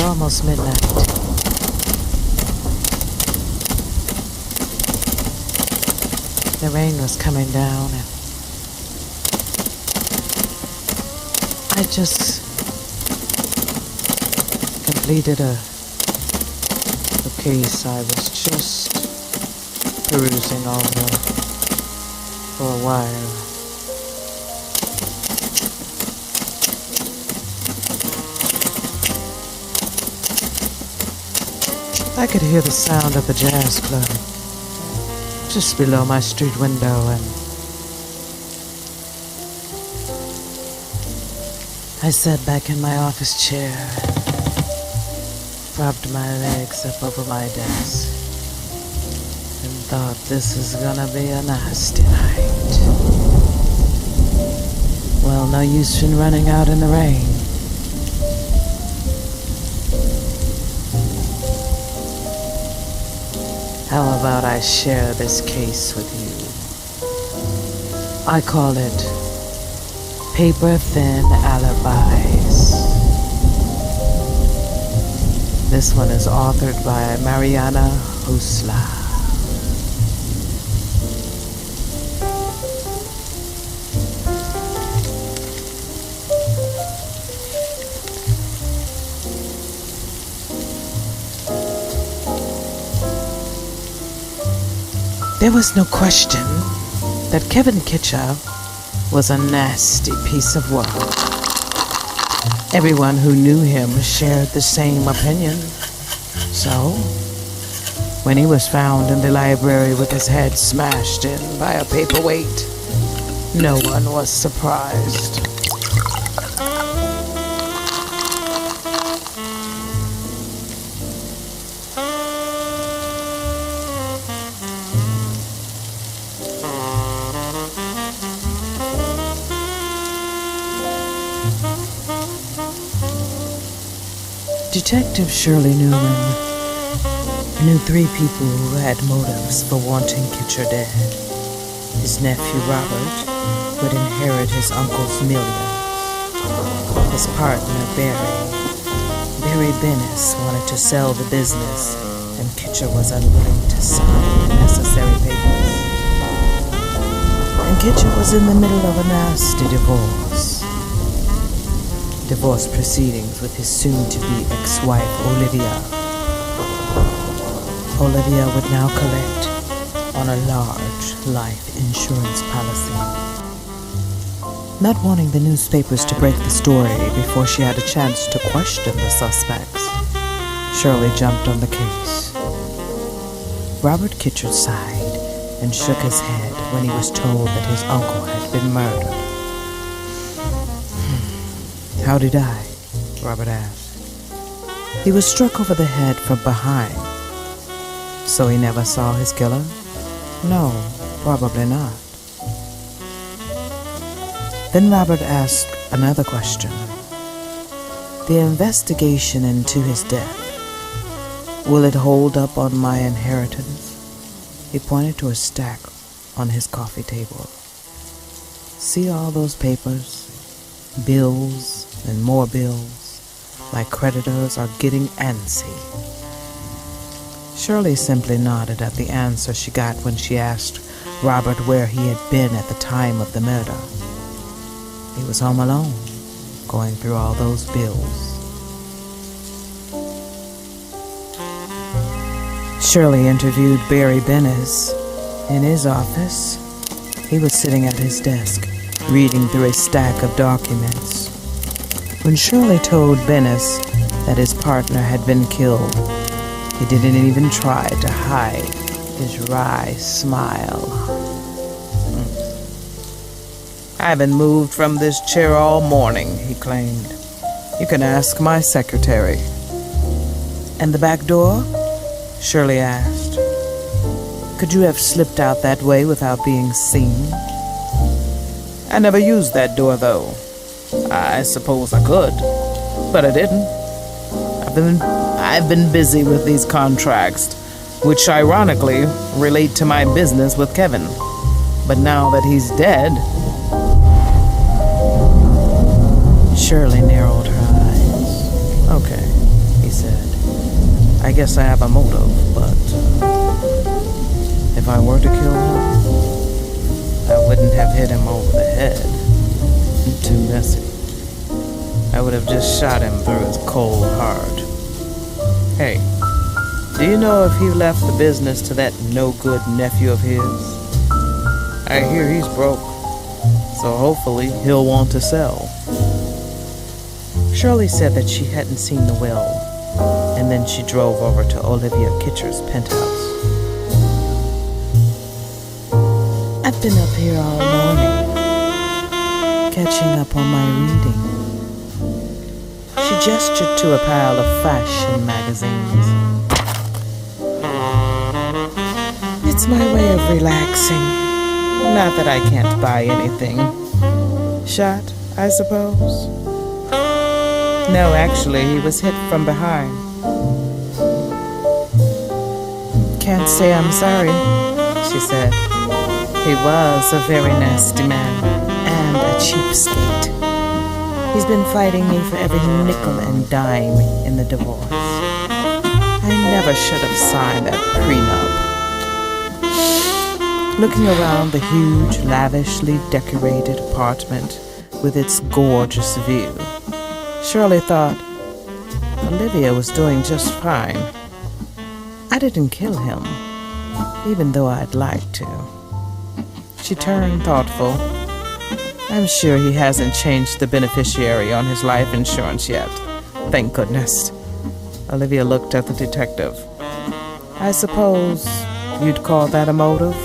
was almost midnight. The rain was coming down, and I just completed a case I was just perusing over for a while. I could hear the sound of the jazz club just below my street window, and I sat back in my office chair and propped my legs up over my desk and thought, this is gonna be a nasty night. Well, no use in running out in the rain. How about I share this case with you? I call it Paper Thin Alibis. This one is authored by Mariana Husla. There was no question that Kevin Kitcher was a nasty piece of work. Everyone who knew him shared the same opinion. So, when he was found in the library with his head smashed in by a paperweight, no one was surprised. Detective Shirley Newman knew 3 people who had motives for wanting Kitcher dead. His nephew Robert would inherit his uncle's millions. His partner Barry Bennis wanted to sell the business, and Kitcher was unwilling to sign the necessary papers. And Kitcher was in the middle of a nasty divorce proceedings with his soon-to-be ex-wife, Olivia. Olivia would now collect on a large life insurance policy. Not wanting the newspapers to break the story before she had a chance to question the suspects, Shirley jumped on the case. Robert Kitcher sighed and shook his head when he was told that his uncle had been murdered. How did he die? Robert asked. He was struck over the head from behind. So he never saw his killer? No, probably not. Then Robert asked another question. The investigation into his death, will it hold up on my inheritance? He pointed to a stack on his coffee table. See all those papers? Bills and more bills. My creditors are getting antsy. Shirley simply nodded at the answer she got when she asked Robert where he had been at the time of the murder. He was home alone, going through all those bills. Shirley interviewed Barry Bennis in his office. He was sitting at his desk, reading through a stack of documents. When Shirley told Bennis that his partner had been killed, he didn't even try to hide his wry smile. I haven't moved from this chair all morning, he claimed. You can ask my secretary. And the back door? Shirley asked. Could you have slipped out that way without being seen? I never used that door, though. I suppose I could, but I didn't. I've been busy with these contracts, which ironically relate to my business with Kevin. But now that he's dead... Shirley narrowed her eyes. Okay, he I guess I have a motive, but if I were to kill him, I wouldn't have hit him over the head. Too messy. I would have just shot him through his cold heart. Hey, do you know if he left the business to that no-good nephew of his? I hear he's broke, so hopefully he'll want to sell. Shirley said that she hadn't seen the will, and then she drove over to Olivia Kitcher's penthouse. I've been up here all morning, catching up on my reading. She gestured to a pile of fashion magazines. It's my way of relaxing. Not that I can't buy anything. Shot, I suppose? No, actually, he was hit from behind. Can't say I'm sorry, she said. He was a very nasty man and a cheapskate. He's been fighting me for every nickel and dime in the divorce. I never should have signed that prenup. Looking around the huge, lavishly decorated apartment with its gorgeous view, Shirley thought Olivia was doing just fine. I didn't kill him, even though I'd like to. She turned thoughtful. I'm sure he hasn't changed the beneficiary on his life insurance yet. Thank goodness. Olivia looked at the detective. I suppose you'd call that a motive?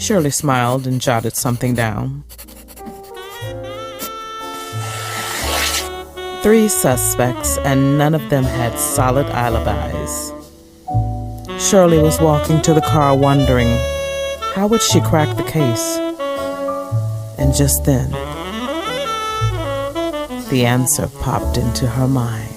Shirley smiled and jotted something down. 3 suspects, and none of them had solid alibis. Shirley was walking to the car wondering, how would she crack the case? And just then, the answer popped into her mind.